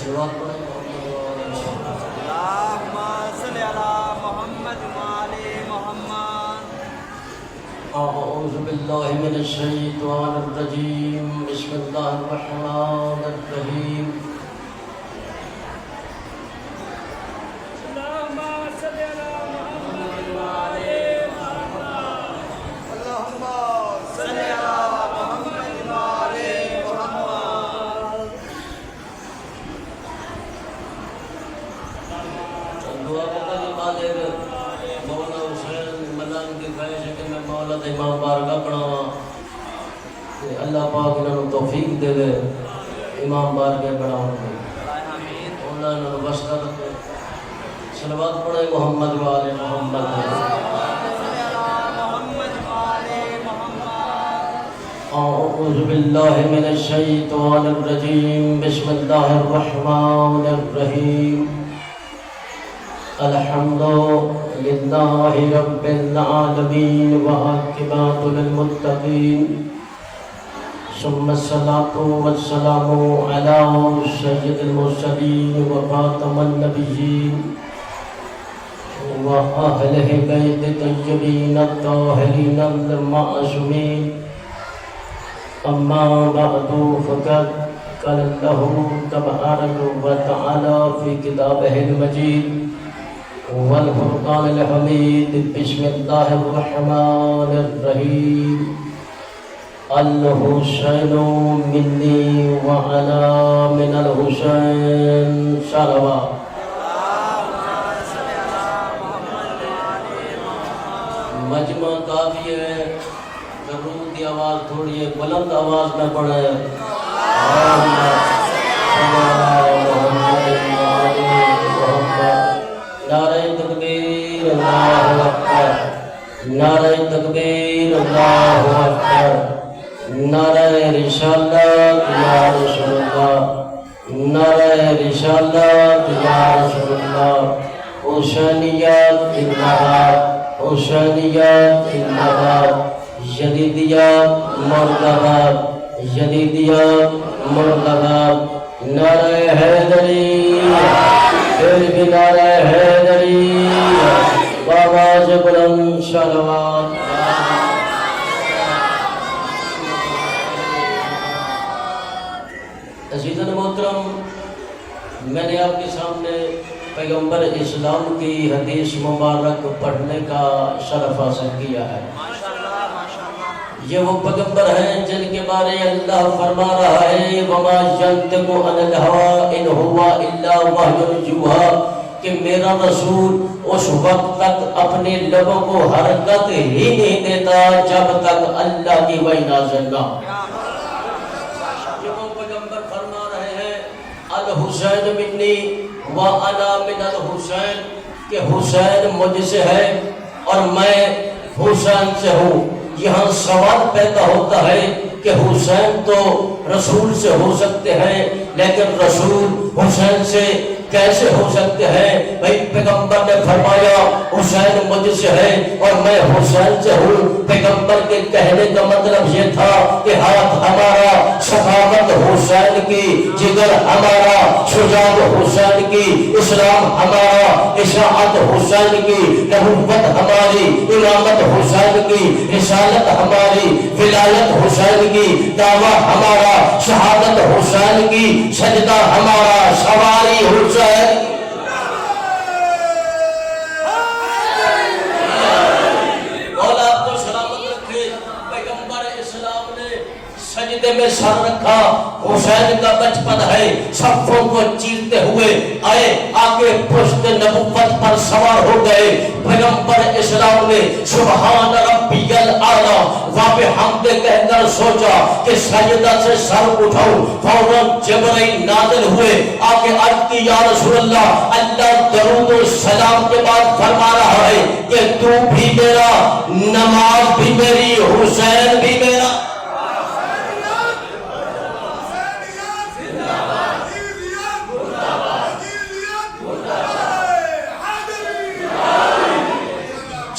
صلوات پڑھیں اللهم صل على محمد وآل محمد. اعوذ باللہ من الشیطان الرجیم بسم اللہ الرحمن الرحیم اللهم صل على محمد وآل محمد. اللهم صل على محمد وآل محمد. دعا بتا دی قادر مولا حسین ملنگ دی خواہش ہے کہ میں مولا دے امام بارگاہ بناواں کہ اللہ پاک انہاں نوں توفیق دے امام بارگاہ بناون دی آمین. انہاں نوں واسطہ رکھے صلوات پڑھے محمد وآل محمد. اعوذ باللہ من الشیطان الرجیم بسم اللہ الرحمن الرحیم الحمد للہ رب العالمین وعاقبۃ للمتقین ثم الصلاة والسلام علی سید المرسلین وخاتم النبیین وأهل بيت طيبين الطاهرين المعصومين أما بعد فقد قال الله تبارك وتعالى في كتابه المجيد والفرقان الحميد بسم الله الرحمن الرحيم الحسين مني وأنا من الحسين صلوات. مجمع کافی ہے درود کی آواز تھوڑی ہے بلند آواز میں پڑھے نعرہ تکبیر اللہ اکبر نعرہ تکبیر اللہ اکبر نعرہ رسالت یا رسول اللہ نعرہ رسالت یا رسول اللہ حسینیت زندہ حسینیت زندہ جدیدیت مردباد جدیدیت مردباد نعرہ حیدری پھر بھی نعرہ حیدری آواز بلند صلوات. عزیزاً محترم میں نے آپ کے سامنے پیغمبر اسلام کی حدیث مبارک پڑھنے کا شرف حاصل کیا ہے. یہ وہ پیغمبر ہیں جن کے بارے اللہ فرما رہا ہے وَمَا يَنْطِقُ عَنِ الْهَوَىٰ إِنْ هُوَ إِلَّا وَحْيٌ يُوحَىٰ کہ میرا رسول اس وقت تک اپنے لبوں کو حرکت ہی نہیں دیتا جب تک اللہ کی وحی نازل نہ ہو. یہ وہ پیغمبر فرما رہے ہیں الحسین منی وَأَنَا مِنَ الْحُسَيْنِ کہ حسین مجھ سے ہے اور میں حسین سے ہوں. یہاں سوال پیدا ہوتا ہے کہ حسین تو رسول سے ہو سکتے ہیں لیکن رسول حسین سے کیسے ہو سکتے ہیں؟ بھئی پیغمبر نے فرمایا حسین مجھ سے ہے اور میں حسین سے ہوں. پیغمبر کے کہنے کا مطلب یہ تھا کہ ہاتھ ہمارا شفاعت حسین کی، جگر ہمارا شجاعت حسین کی، اسلام ہمارا اشاعت حسین کی، نبوت ہماری امامت حسین کی، رسالت ہماری ولایت حسین کی، دعویٰ ہمارا شہادت حسین کی، سجدہ ہمارا سواری حسین. مولا آپ کو سلامت رکھے. پیغمبر اسلام نے سجدے میں سر رکھا. حسین کا بچپن ہے. صفوں کو چیرتے ہوئے آئے آگے پشت نبوت پر سوار ہو گئے. پیغمبر اسلام نے سبحان ربی الاعلی وبحمدہ کہہ کر سوچا کہ سجدہ سے سر اٹھاؤں. فوراً جبرائیل نازل ہوئے. آگے عرض کی یا رسول اللہ اللہ درود و سلام کے بعد فرما رہا ہے کہ تو بھی میرا، نماز بھی میری، حسین بھی میرا.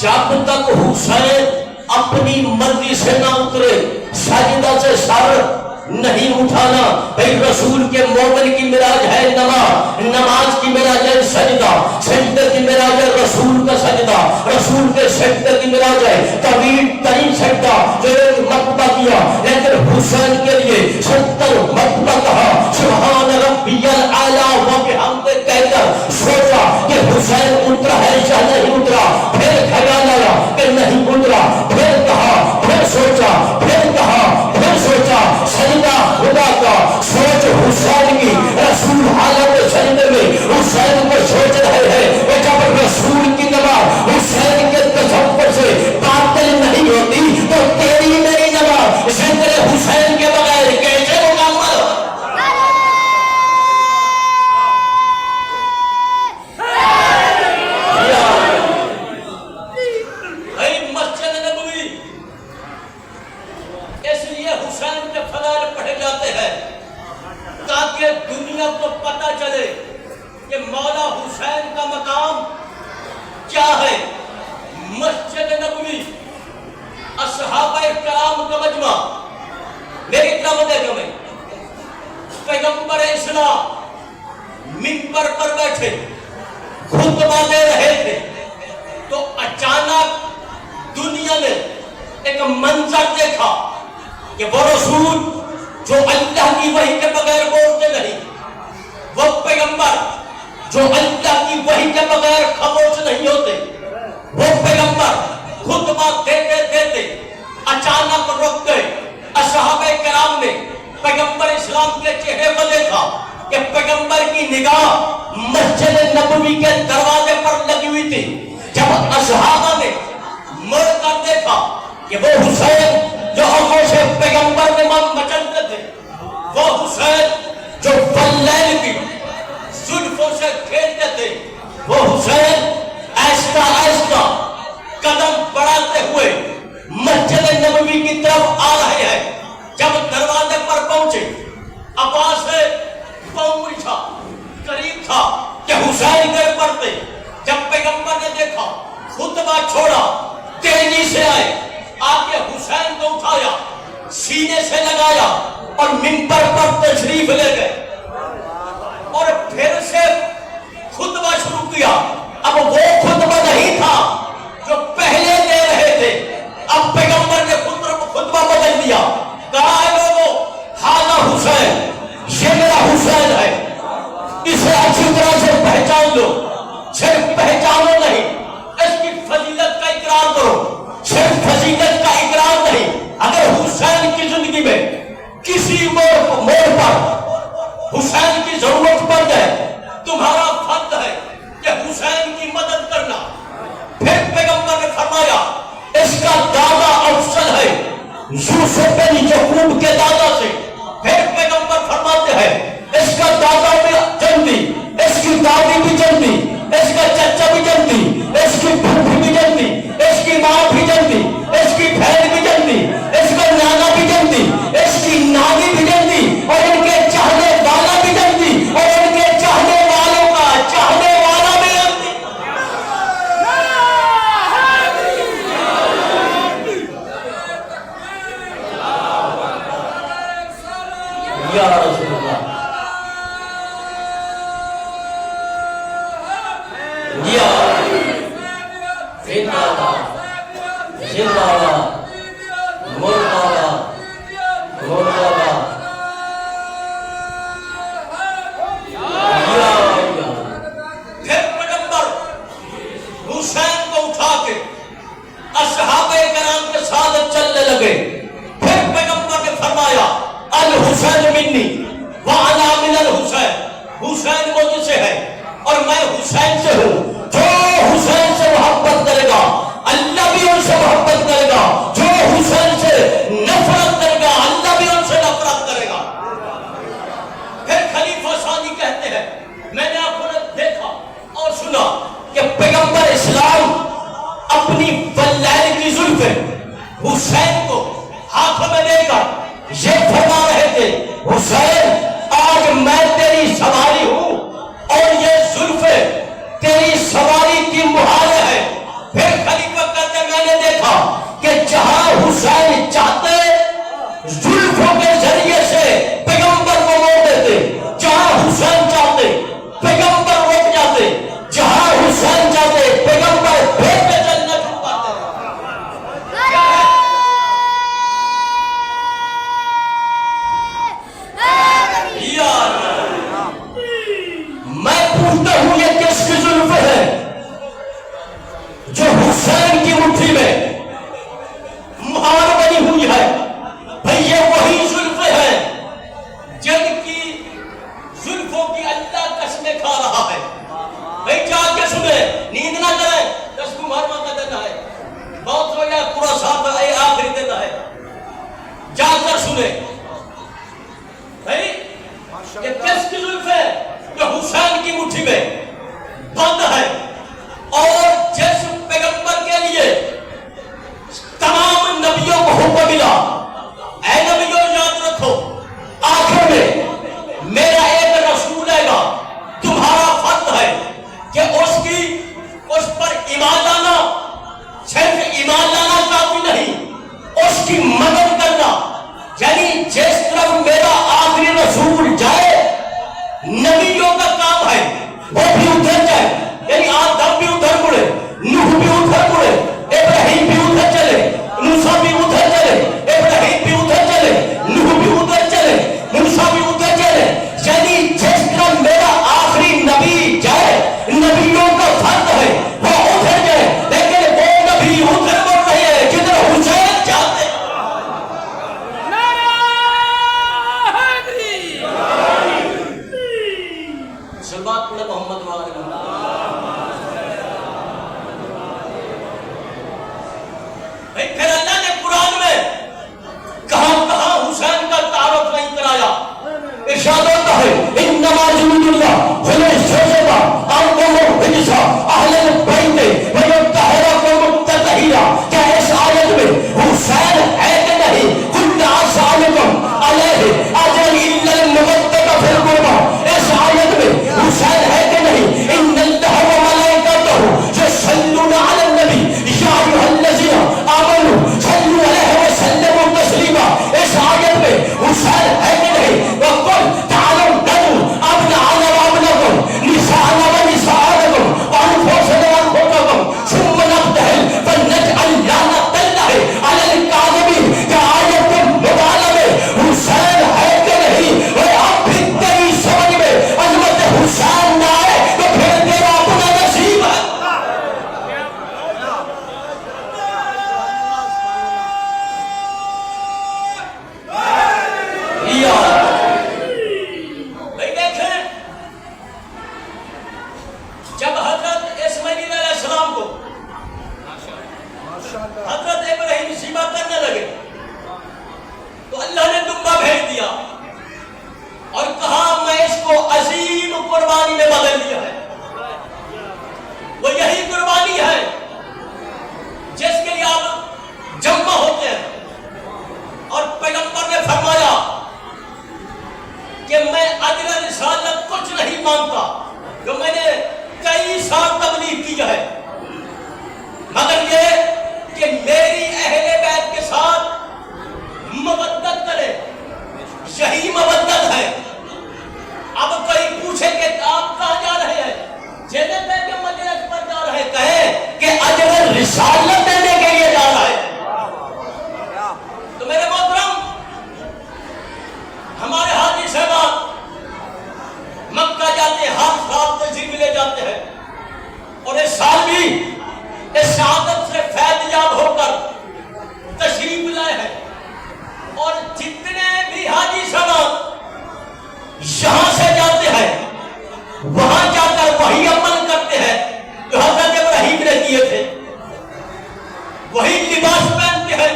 جب تک حسین اپنی مرضی سے نہ اترے سجدہ سے سر نہیں اٹھانا. بھائی رسول کے مومن کی معراج ہے نماز, نماز کی معراج ہے سجدہ, سجدہ کی معراج ہے رسول کا سجدہ, رسول کے سجدہ کی معراج ہے طویل ترین سجدہ جو ایک مرتبہ کیا, لیکن حسین کے لیے 70 مرتبہ کہا سبحان ربی الاعلی و بحمدہ کہہ کر سوچا کہ حسین اترا ہے یا نہیں اترا, پھر خیال آیا کہ نہیں اترا, پھر کہا, پھر سوچا, پھر کہا, پھر سوچا, سجدہ خدا کا, سوچ حسین کی, رسول حالت سجدے میں حسین کو سوچ رہے ہیں. وہ جب رسول کی نماز حسین کے تصور سے باطل نہیں ہوتی تو تیری میری نماز ذکر حسین کے بغیر کیسے مکمل ہو؟ مسجد نبوی اس لیے حسین کے فضائل پڑھے جاتے ہیں تاکہ دنیا کو پتہ چلے کہ مولا حسین کا مقام کیا ہے. مسجد نبوی اصحابہ کرام کا مجمع, میری طرف دیکھو, میں پیغمبر اسلام منبر پر بیٹھے خطبہ دے رہے تھے تو اچانک دنیا نے ایک منظر دیکھا کہ وہ رسول جو اللہ کی وحی کے بغیر بولتے نہیں, وہ پیغمبر جو اللہ کی وحی کے بغیر خاموش نہیں ہوتے, وہ پیغمبر خطبہ دیتے دیتے اچانک رک گئے. اصحابہ کرام نے پیغمبر اسلام کے چہرے کو دیکھا کہ پیغمبر کی نگاہ مسجد نبوی کے دروازے پر لگی ہوئی تھی. جب اصحابہ نے مڑ کر دیکھا کہ وہ حسین جو آنکھوں سے پیغمبر میں مچلتے تھے, وہ حسین جو فلیل کی زلفوں سے کھیلتے تھے, وہ حسین آہستہ آہستہ قدم بڑھاتے ہوئے مسجد نبوی کی طرف آ رہے ہیں. جب دروازے پر پہنچے عباس سے پاؤں اٹھا, قریب تھا کہ حسین گر پڑتے. جب پیغمبر نے دیکھا خطبہ چھوڑا, تیزی سے آئے, آگے حسین کو اٹھایا, سینے سے لگایا اور منبر پر تشریف لے گئے اور پھر سے خطبہ شروع کیا. اب وہ خطبہ نہیں تھا جو پہلے دے رہے تھے, اب پیغمبر نے خطبہ بدل دیا. کہا ہے لوگوں, ہاذا حسین, یہ میرا حسین ہے, اسے اچھی طرح سے پہچان لو. صرف پہچانو نہیں, اس کی فضیلت کا اقرار کرو. صرف فضیلت کا اقرار نہیں, اگر حسین کی زندگی میں کسی موڑ پر حسین کی ضرورت پڑ جائے, تمہارا فرض ہے کہ حسین کی مدد کرنا. پھر پیغمبر نے فرمایا اس کا دادا افضل ہے یوسف بن یعقوب کے دادا سے. پھر پیغمبر فرماتے ہیں اس کا دادا بھی جنتی, اس کی دادی بھی جنتی, اس کا چچا بھی جنتی, اس کی پھوپھی بھی جنتی, اس کی ماں بھی جنتی, اس کی بہن بھی جنتی, اس کا نانا بھی جنتی, اس کی نانی بھی جنتی, اور ان کے چاہنے والا بھی جنتی, اور ان کے چاہنے والوں کا چاہنے والا بھی جنتی. یا رسول اللہ, یا زندہ باد, زندہ باد, مردہ باد, مردہ باد. پھر پیغمبر حسین کو اٹھا کے اصحابہ کرام کے ساتھ چلنے لگے. پھر پیغمبر نے فرمایا الحسین منی وانا من الحسین, حسین مجھ سے ہے اور میں حسین سے ہوں. جو حسین سے محبت کرے گا اللہ بھی ان سے محبت کرے گا, جو حسین سے نفرت کرے گا اللہ بھی ان سے نفرت کرے گا. پھر خلیفہ ثانی کہتے ہیں میں نے آپ کو دیکھا اور سنا کہ پیغمبر اسلام اپنی فلیل کی زلفیں حسین کو ہاتھوں میں دے کر یہ فرما رہے تھے حسین آج میں تیری سواری ہوں اور یہ زلفیں تیری سواری کی مہارے ہے. پھر خلیفہ کہتے میں نے دیکھا کہ جہاں حسین چاہتے زلفوں کے ذریعے سے سنے بھائی یہ کس کی زلف ہے؟ یہ حسین کی مٹھی میں بند ہے. اور جس پیغمبر کے لیے تمام نبیوں کو حکم ملا، اے نبیوں یاد رکھو آخر میں میرا ایک رسول آئے گا، تمہارا فرض ہے کہ اس پر ایمان لانا. صرف ایمان لانا کافی نہیں، اس کی مدد کرنا. یعنی جس طرف میرا آخری رسول جائے نبیوں کا کام ہے وہ بھی ادھر جائے. یعنی آدم بھی ادھر مڑے، نوح بھی ادھر مڑے، ابراہیم بھی ادھر چلے، موسیٰ بھی ادھر چلے، ابراہیم بھی ادھر چلے، نوح بھی ادھر چلے، موسیٰ بھی ادھر چلے. یعنی جس طرح میرا آخری نبی جائے نبیوں کا فرض ہے وہ ادھر جائے. لیکن وہ نبی ادھر مڑ رہے ہیں جدھر حسین جاتے. سلوات پڑھے محمد وآلہ بھائی. پھر اللہ نے قرآن میں کہاں حسین کا تعارف نہیں کرایا. ارشاد ہوتا ہے انما جنود اللہ فلا استجابا انهم رجسا اهل البيت ويطهركم تطهيرا. کیا اس آیت میں حسین ہے کہ نہیں؟ كل اسالكم عليه اجر الا المودة في القربى. اس آیت میں حسین ہے کہ نہیں؟ ان اللہ وملائکته يصلون على النبي يا ايها الذين آمنوا صلوا عليه وسلموا تسلیما. اس آیت میں حسین ہے کہ نہیں؟ وقل تعالوا ندعو ابناءنا وابناءكم نساءنا ونساءكم وانفسنا وانفسكم ثم نبتهل فنجعل لعنة الله على الكاذبين. کیا آیت کے مبالغے میں حسین ہے کہ نہیں؟ اور اب بھی تیری سمجھ میں عظمت حسین نہ آئے تو پھر تیرا اپنا نصیب ہے. بھائی دیکھیں جب حضرت اسماعیل علیہ السلام کو حضرت ابراہیم ذبح کرنے لگے تو اللہ نے دمبا بھیج دیا اور کہا میں اس کو عظیم قربانی میں بدل دیا ہے. وہ یہی قربانی ہے جس کے لیے آپ جمع ہوتے ہیں. اور پیغمبر نے فرمایا کہ میں اجر رسالت کچھ نہیں مانتا، جو میں نے کئی سال تبلیغ کی ہے، مگر یہ کہ میری اہل بیت کے ساتھ مودت کرے. یہی مودت ہے. اب کوئی پوچھے کہ آپ کہاں جا رہے ہیں؟ جنت کے مجلس پر جا رہے، کہے کہ اجر رسالت دینے کے لیے جا رہا ہے. تو میرے محترم ہمارے حاجی صاحبان مکہ جاتے ہیں، ہر سال تشریف لے جاتے ہیں اور اس سال بھی اس شہادت سے فیض یاب ہو کر تشریف لائے ہیں. اور جتنے بھی حاجی صاحبان یہاں سے جاتے ہیں وہاں جا کر وہی عمل کرتے ہیں جو حضرت ابراہیم نے کیے تھے. وہی لباس پہنتے ہیں،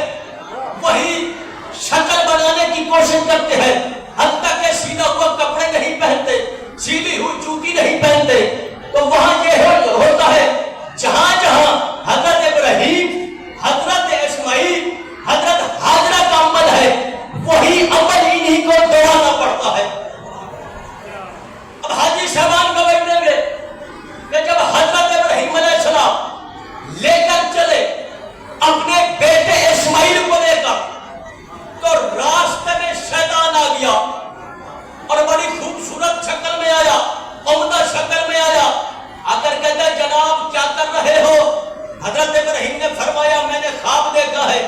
وہی شکل بنانے کی کوشش کرتے ہیں، حتیٰ کہ سیدھا ہوا کپڑے نہیں پہنتے، سیدھی ہوئی جوتی نہیں پہنتے. تو وہاں یہ ہوتا ہے جہاں جہاں حضرت ابراہیم، حضرت اسماعیل، حضرت حاجرہ کا عمل ہے وہی عمل انہی کو دہرانا پڑتا ہے. اب حاجی صاحبان کو بیٹھیں گے کہ جب حضرت ابراہیم علیہ السلام لے کر چلے اپنے بیٹے اسماعیل کو لے کر، تو راستے میں شیطان آ گیا اور بڑی خوبصورت شکل میں آیا، عمدہ شکل میں آیا. اگر کہتے ہیں جناب کیا کر رہے ہو؟ حضرت ابراہیم نے فرمایا میں نے خواب دیکھا ہے.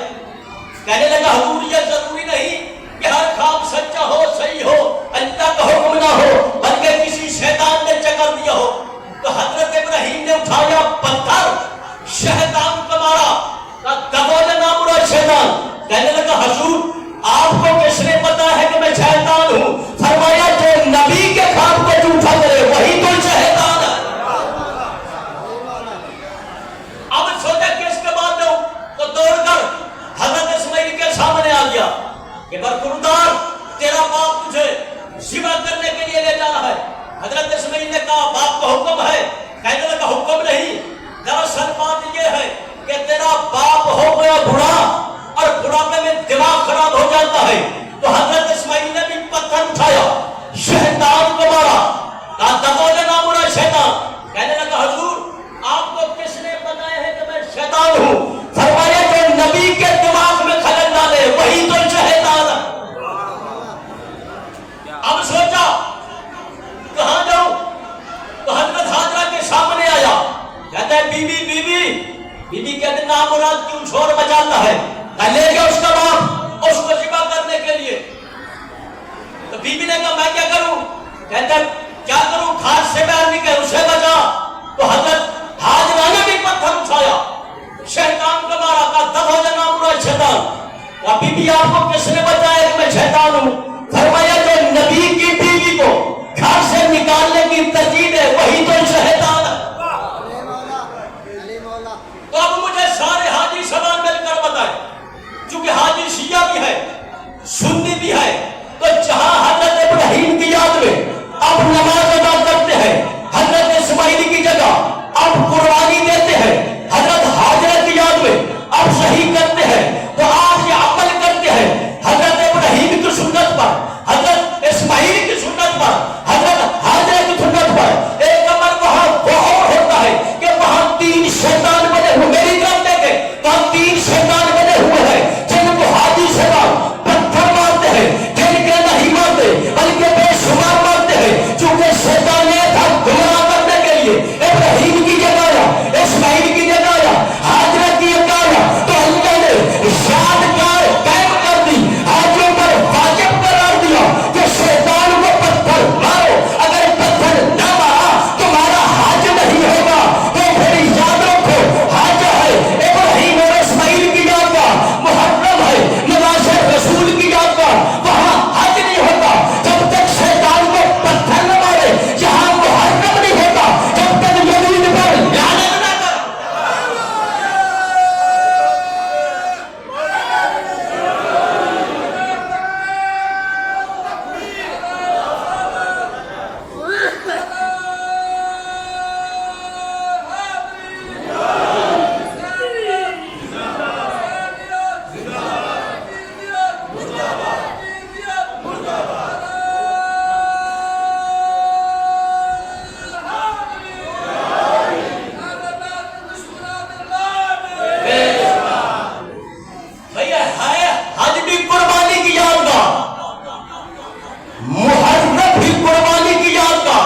کہنے لگا حضور یہ ضروری نہیں کہ ہر خواب سچا ہو، صحیح ہو، اللہ کا حکم نہ ہو، بلکہ کسی شیطان نے چکر دیا ہو. تو حضرت ابراہیم نے اٹھایا پتھر، شیطان کو مارا، دبولا نہ مرا شیطان. کہنے لگا حضور آپ کو کس نے پتا ہے کہ میں شیطان ہوں؟ فرمایا جو نبی کے خواب کو جھوٹا کرے وہی تو شیطان ہے. اب سوچا کس کے بعد دوں؟ تو دوڑ کر حضرت اسماعیل کے سامنے آ گیا. کہ برخوردار تیرا باپ تجھے ذبح کرنے کے لیے لے جانا ہے. حضرت اسماعیل نے کہا باپ کا حکم ہے. کہنے لگا حکم نہیں، دراصل بات یہ ہے کہ تیرا باپ ہو گیا بوڑھا اور بڑھاپے میں دماغ خراب ہو جاتا ہے. تو حضرت اسماعیل نے بھی پتھر اٹھایا، شیطان کو مارا. کہا دبوجے نہ مرا شیطان. کہنے لگا حضور آپ کو کس نے بتایا ہے کہ میں شیطان ہوں؟ فرمایا جو نبی کے دماغ میں خلل ڈالے وہی تو شیطان ہے. اب سوچا کہاں جاؤں؟ تو حضرت حاجرہ کے سامنے آیا. کہتا ہے بی بی کہتے نام مراد کیوں شور مچاتا ہے؟ لے گیا اس کا باپ اس کو ذبح کرنے کے لیے. تو بی بی نے کہا میں کیا کروں؟ کہتا ہے کیا کروں، گھاٹ سے باہر نکل اسے بچا. تو حضرت حاجرہ نے بھی پتھر اٹھایا، شیطان کو مارا. کہا دب ہو جانا برا شیطان. کہا بی بی آپ کو کس نے بتایا کہ میں شیطان ہوں؟ فرمایا جو نبی کی بیوی کو گھر سے نکالنے کی ترجیح ہے وہی تو شیطان ہے. تو اب مجھے سارے حاجی سبان مل کر بتائے، چونکہ حاجی شیعہ بھی ہے سنی بھی ہے، تو جہاں حضرت ابراہیم کی یاد میں اب نماز ادا کرتے ہیں، حضرت اسماعیل کی جگہ اب قربانی دیتے ہیں، حضرت حاجرہ کی یاد میں اب شہید کرتے ہیں، تو آپ یہ عمل کرتے ہیں حضرت ابراہیم کی سنت پر، حضرت اسماعیل کی سنت پر، حضرت حاجرہ کی سنت پر. ایک عمل وہاں وہ اور ہوتا ہے کہ وہاں 3 شیطان بنے ہوئے، میری طرف دیکھیں وہاں 3 شیطان بنے ہوئے ہیں جن کو حاجی شیطان پتھر مارتے ہیں، جن کے نہیں مارتے بلکہ بے شمار مارتے ہیں. چونکہ شیطان نے تھا گمراہ کرنے کے لیے ابراہیم کی جگہ آیا، اسماعیل کی جگہ آیا، حاجرہ کی جگہ آیا، تو اللہ نے یادگار قائم کر دی، حاجیوں پر واجب قرار دیا کہ شیطان کو پتھر مارو. اگر پتھر نہ مارا تمہارا حج نہیں ہوگا. تو پھر یاد رکھو حج ہے ابراہیم اور اسماعیل کی یاد کا، محرم ہے نماز رسول کی یاد کا، وہاں حج نہیں ہوتا جب تک شیطان کو پتھر نہ مارے. جہاں محرم نہیں ہوتا جب تک یزید پر لعنت نہ کر. بھیا ہے حج بھی قربانی کی یاد کا، محرم بھی قربانی کی یاد کا.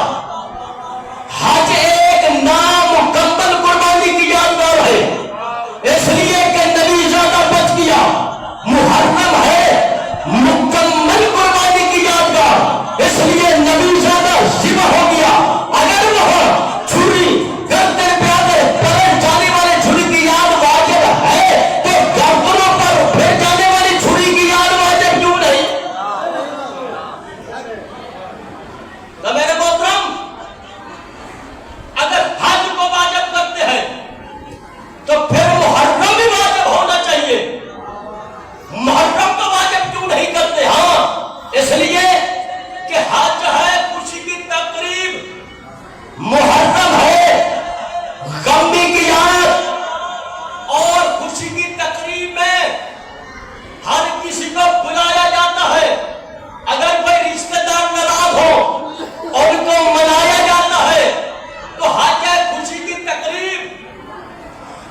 حج ایک نامکمل قربانی کی یادگار ہے، اس لیے کہ نبی زیادہ بچ گیا. محرم ہے مکمل قربانی کی یادگار، اس لیے نبی زیادہ ذبح ہو گیا. اگر وہ چھری گردن پہ آتے پلٹ جانے والے چھری کی یاد واجب ہے تو گردنوں پر پھر جانے والی چھری کی یاد واجب کیوں نہیں؟ تو میرے محترم اگر حج کو واجب کرتے ہیں تو پھر محرم بھی واجب ہونا چاہیے. محرم کو واجب کیوں نہیں کرتے؟ ہاں اس لیے کہ حج ہے خوشی کی تقریب، محرم ہے غمی کی یاد. اور خوشی کی تقریب میں ہر کسی کو بلایا جاتا ہے. اگر کوئی رشتہ دار ناراض ہو ان کو منایا جاتا ہے. تو حج ہے خوشی کی تقریب.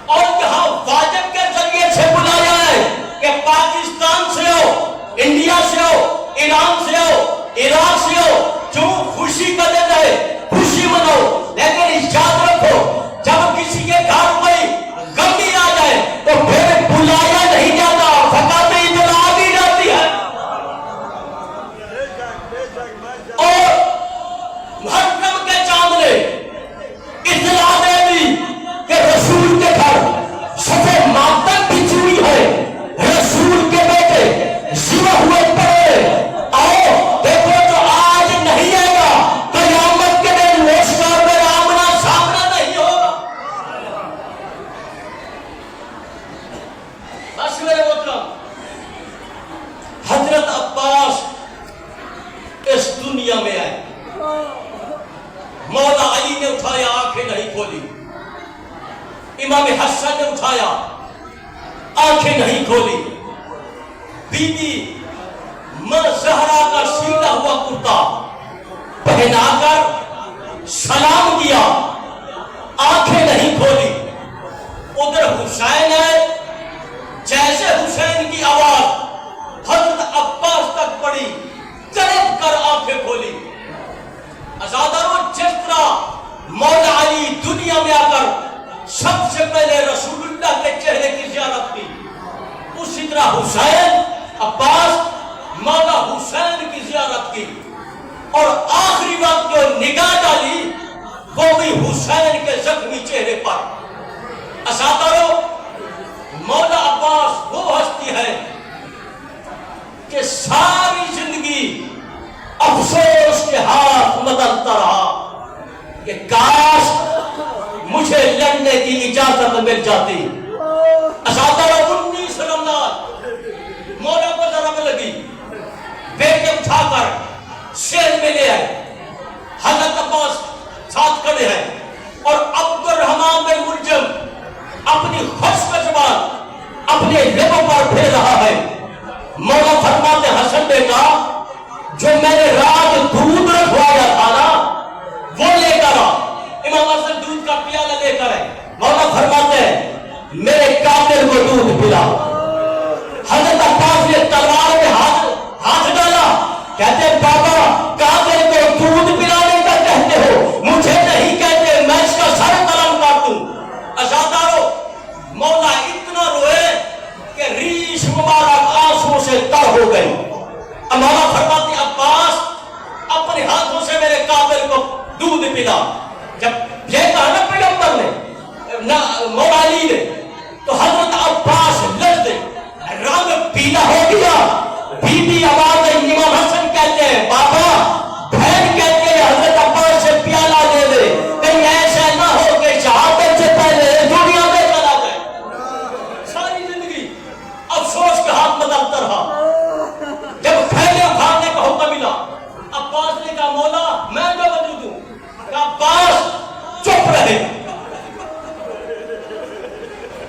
اور یہاں واجب کے ذریعے سے بلایا ہے کہ پاکستان سے ہو، انڈیا سے ہو، ایران سے ہو، عراق سے ہو، جو خوشی کا دن ہے خوشی مناؤ. لیکن یاد رکھو جب کسی کے گھر کوئی غمی آ جائے تو پھر بلایا نہیں جاتا، فقط اطلاع دی جاتی ہے. اور محرم کے چاند نے اطلاع دے دی کہ رسول کے گھر سفید ماتم بچھی ہوئی ہے، رسول کے بیٹے ذبح ہوئے پڑے. آؤ دیکھو جو آج دنیا میں آئے. مولا علی نے اٹھایا آنکھیں نہیں کھولی, امام حسن نے اٹھایا آنکھیں نہیں کھولی, بی بی ماں زہرا کا سیدھا ہوا کرتا پہنا کر سلام کیا, آنکھیں نہیں کھولی. ادھر حسین ہے, جیسے حسین کی آواز حضرت عباس تک پڑی, تڑپ کر آنکھیں کھولی. ازاداروں, جس طرح مولا علی دنیا میں آ کر سب سے پہلے رسول اللہ کے چہرے کی زیارت کی, اسی طرح حسین عباس مولا حسین کی زیارت کی, اور آخری وقت جو نگاہ ڈالی وہ بھی حسین کے زخمی چہرے پر. ازاداروں, مولا عباس وہ ہستی ہے کہ ساری زندگی افسوس کے ہاتھ مددتا رہا کہ کاش مجھے لڑنے کی اجازت مل جاتی. ازاداروں, 19 رمضان مولا کو ضرب لگی, بیٹے اٹھا کر شہر میں لے آئے. حضرت عباس ساتھ کھڑے ہیں اور عبد الرحمن بن ملجم اپنی خشک زبان اپنے لبوں پر پھیر رہا ہے. مولا فرماتے حسن بیٹا, جو میں نے رات دودھ رکھوایا تھا نا وہ لے کر آ. امام حسن دودھ کا پیالہ لے کر آئے. مولا فرماتے ہیں میرے قاتل کو دودھ پلا. حضرت عباس نے تلوار میں ہاتھ ڈالا, کہتے ہیں بابا قاتل کو دودھ پلانے کا کہتے ہو, مجھے نہیں کہتے, میں اس کا سر قلم کر دوں. ازاداروں, مولا اتنا روئے کہ ریش مبارک آنسوں سے تر ہو گئی. مولا فرماتے عباس اپنے ہاتھوں سے میرے قاتل کو دودھ پلا. جب یہ کہا نا پیغمبر نے, مولا علی نے, تو حضرت عباس لرزے, رنگ پیلا ہو گیا. بی بی آواز امام حسن کہتے ہیں بابا, بہن کہتے ہیں حضرت عباس سے پیالہ دے دے, کہیں ایسا نہ ہو کہ شہادت سے پہلے دنیا میں چلا جائے. ساری زندگی افسوس کے ہاتھ بدلتا رہا. جب پھیلے اٹھانے کا حکم ملا, عباس نے کہا مولا میں جو موجود ہوں. عباس چپ رہے,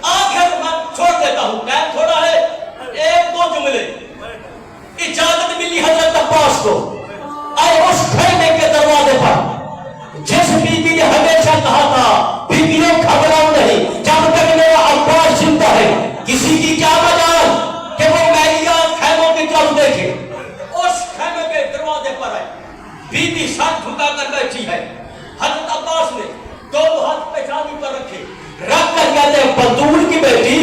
آخر میں چھوڑ دیتا ہوں, ٹائم تھوڑا ہے, ایک دو جملے. اجازت ملی حضرت عباس کو, آئے اس خیمے کے دروازے پر جس بی بی نے ہمیشہ کہا تھا بیویوں گھبراؤ نہیں جب تک میرا عباس زندہ ہے. کسی کی کیا مجال کہ وہ میریا خیموں کی طرف دیکھے. اس خیمے کے دروازے پر آئے, بی بی سر جھکا کر بیٹھی ہے. حضرت عباس نے دونوں ہاتھ پیشانی پر رکھے, رکھ کر کہتے ہیں بطول کی بیٹی,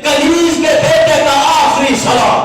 کنیز کے بیٹے کا آخری سلام.